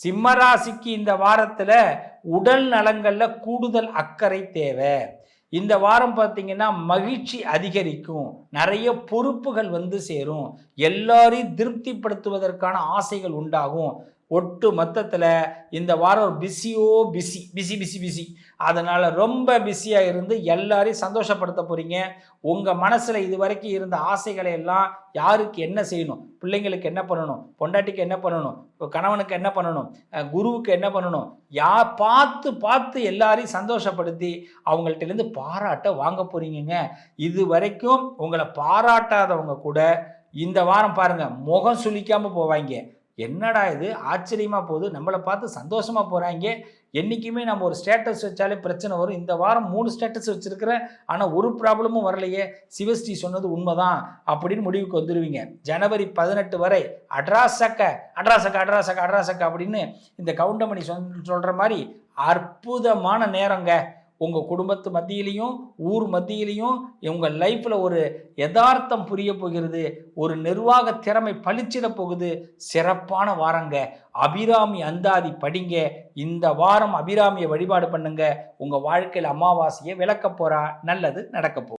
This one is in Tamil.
சிம்மராசிக்கு இந்த வாரத்தில் உடல் நலங்களில் கூடுதல் அக்கறை தேவை. இந்த வாரம் பார்த்தீங்கன்னா மகிழ்ச்சி அதிகரிக்கும், நிறைய பொறுப்புகள் வந்து சேரும், எல்லாரையும் திருப்திப்படுத்துவதற்கான ஆசைகள் உண்டாகும். ஒட்டு மொத்தத்தில் இந்த வாரம் ஒரு பிஸி பிஸி பிஸி பிஸி. அதனால் ரொம்ப பிஸியாக இருந்து எல்லாரையும் சந்தோஷப்படுத்த போகிறீங்க. உங்கள் மனசில் இது வரைக்கும் இருந்த ஆசைகளை எல்லாம் யாருக்கு என்ன செய்யணும், பிள்ளைங்களுக்கு என்ன பண்ணணும், பொண்டாட்டிக்கு என்ன பண்ணணும், கணவனுக்கு என்ன பண்ணணும், குருவுக்கு என்ன பண்ணணும், பார்த்து பார்த்து எல்லாரையும் சந்தோஷப்படுத்தி அவங்கள்ட்டேருந்து பாராட்ட வாங்க போகிறீங்க. இது வரைக்கும் உங்களை பாராட்டாதவங்க கூட இந்த வாரம் பாருங்கள் முகம் சுளிக்காமல் போவாங்க. என்னடா இது ஆச்சரியமாக போகுது, நம்மளை பார்த்து சந்தோஷமாக போகிறாங்க. என்றைக்குமே நம்ம ஒரு ஸ்டேட்டஸ் வச்சாலே பிரச்சனை வரும். இந்த வாரம் 3 ஸ்டேட்டஸ் வச்சுருக்கிறேன், ஆனால் ஒரு ப்ராப்ளமும் வரலையே, சிவஸ்ரீ சொன்னது உண்மைதான் அப்படின்னு முடிவுக்கு வந்துடுவீங்க. ஜனவரி 18 வரை அட்ராசக்க அட்ராசக்க அட்ராசக்க அட்ராசக்க அப்படின்னு இந்த கவுண்டமணி சொல்கிற மாதிரி அற்புதமான நேரங்க. உங்கள் குடும்பத்து மத்தியிலையும் ஊர் மத்தியிலையும் உங்கள் லைஃப்பில் ஒரு யதார்த்தம் புரிய போகிறது, ஒரு நிர்வாக திறமை பளிச்சிட போகுது. சிறப்பான வாரங்க. அபிராமி அந்தாதி படிங்க. இந்த வாரம் அபிராமியை வழிபாடு பண்ணுங்க. உங்கள் வாழ்க்கையில் அமாவாசையை விளக்க போறா, நல்லது நடக்க போகுது.